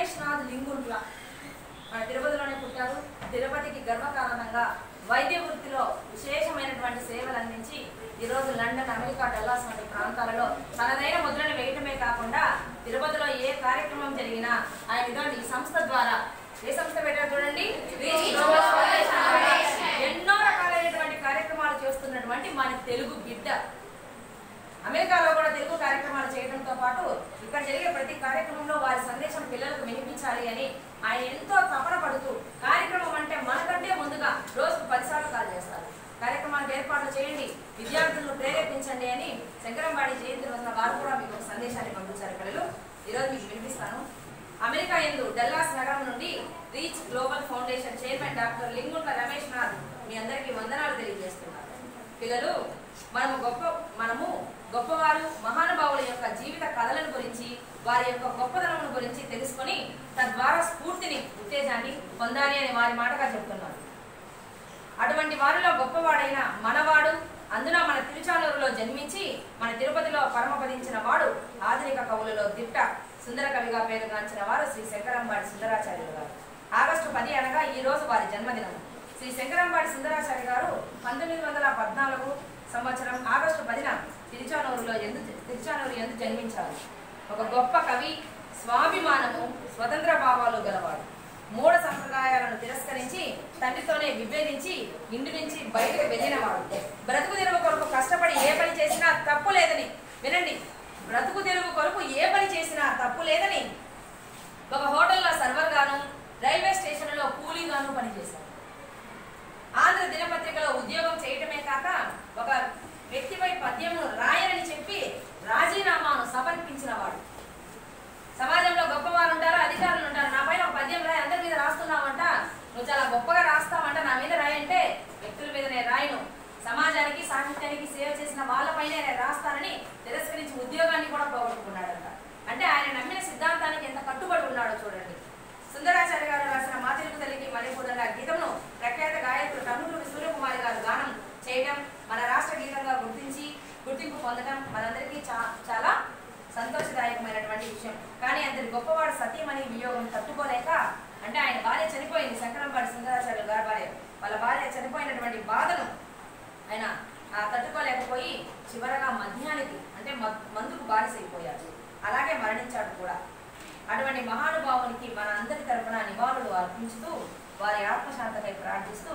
రమేష్నాథ్ లింగుంట్ల మన తిరుపతిలోనే పుట్టారు. తిరుపతికి గర్వకారణంగా వైద్య వృత్తిలో విశేషమైనటువంటి సేవలు అందించి ఈరోజు లండన్, అమెరికా, డల్లాస్ వంటి ప్రాంతాలలో తనదైన ముద్రను వేయటమే కాకుండా తిరుపతిలో ఏ కార్యక్రమం జరిగినా ఆయన ఇటువంటి ఈ సంస్థ ద్వారా ఏ సంస్థ పెట్టారు చూడండి, ఎన్నో రకాలైనటువంటి కార్యక్రమాలు చేస్తున్నటువంటి మన తెలుగు బిడ్డ. అమెరికాలో కూడా తెలుగు కార్యక్రమాలు చేయడంతో పాటు ఇక్కడ జరిగే ప్రతి కార్యక్రమంలో వారి సందేశం పిల్లలకు వినిపించాలి అని ఆయన ఎంతో తపన పడుతూ కార్యక్రమం అంటే మనకంటే ముందుగా రోజుకు 10 సార్లు కాల్ చేస్తారు. కార్యక్రమాలకు ఏర్పాట్లు చేయండి, విద్యార్థులను ప్రేరేపించండి అని శంకరంబాడి జయంతి రోజున వారు కూడా మీకు ఒక సందేశాన్ని పంపించారు. పిల్లలు ఈరోజు మీకు వినిపిస్తాను. అమెరికా యందు డల్లాస్ నగరం నుండి reach global foundation chairman doctor Linguntla Rameshnath మీ అందరికీ వందనాలు తెలియజేస్తున్నారు. పిల్లలు, మనము గొప్పవారు మహానుభావుల యొక్క జీవిత కథలను గురించి, వారి యొక్క గొప్పతనమును గురించి తెలుసుకొని తద్వారా స్ఫూర్తిని, ఉత్తేజాన్ని పొందాలి అని వారి మాటగా చెప్తున్నారు. అటువంటి వారిలో గొప్పవాడైన మనవాడు, అందున మన తిరుచానూరులో జన్మించి మన తిరుపతిలో పరమపదించిన వాడు, ఆధునిక కవులలో దిట్ట సుందర కవిగా పేరుగాంచిన వారు శ్రీ శంకరంబాడి సుందరాచార్యులు గారు. ఆగస్టు 10 అనగా ఈ రోజు వారి జన్మదినం. శ్రీ శంకరంబాడి సుందరాచార్య గారు 1914 సంవత్సరం ఆగస్టు 10న తిరుచానూరు యందు జన్మించారు. ఒక గొప్ప కవి, స్వాభిమానము, స్వతంత్ర భావాలు గలవాడు. మూఢ సంప్రదాయాలను తిరస్కరించి తండ్రితోనే విభేదించి ఇంటి నుంచి బయటకు వెళ్ళినవాడు. బ్రతుకు తెరువు కొరకు కష్టపడి ఏ పని చేసినా తప్పు లేదని, వినండి, బ్రతుకు తెరువు కొరకు ఏ పని చేసినా తప్పు లేదని ఒక హోటల్లో సర్వర్ గాను, రైల్వే స్టేషన్లో కూలీగాను పనిచేశారు. ఆంధ్ర దినపత్రికలో ఉద్యోగం చేయటమే కాక ఒక వ్యక్తిపై పద్యమును రాయనని చెప్పి రాజీనామాను సమర్పించిన వాడు. సమాజంలో గొప్పవారు ఉంటారు, అధికారులు ఉంటారు. నా పైన ఒక పద్యం రాయి, అందరి మీద రాస్తున్నావంట, నువ్వు చాలా గొప్పగా రాస్తావంట, నా మీద రాయంటే వ్యక్తుల మీద నేను రాయను, సమాజానికి సాహిత్యానికి సేవ చేసిన వాళ్ళపైనే నేను రాస్తానని తిరస్కరించి ఉద్యోగాన్ని కూడా పోగొట్టుకున్నాడంట. అంటే ఆయన నమ్మిన సిద్ధాంతానికి ఎంత కట్టుబడి ఉన్నాడో చూడండి. సుందరాచార్య గారు రాసిన మా తెలుగు తల్లికి మణిపూర్ణ గీతమును ప్రఖ్యాత గాయకులు కనుమూరి సూర్యకుమారి గారు గానం చేయడం, మన రాష్ట్ర గీతంగా గుర్తింపు పొందడం మనందరికీ చాలా సంతోషదాయకమైనటువంటి విషయం. కానీ అంతటి గొప్పవాడు సతీమణి వియోగం తట్టుకోలేక, అంటే ఆయన భార్య చనిపోయింది, శంకరంబాడి సుందరాచార్యులు గారి భార్య, వాళ్ళ భార్య చనిపోయినటువంటి బాధను ఆయన తట్టుకోలేకపోయి చివరగా మద్యానికి, అంటే మందుకు బానిసైపోయాడు. అలాగే మరణించాడు కూడా. అటువంటి మహానుభావునికి మన అందరి తరపున నివాళులు అర్పించుతూ వారి ఆత్మశాంతకై ప్రార్థిస్తూ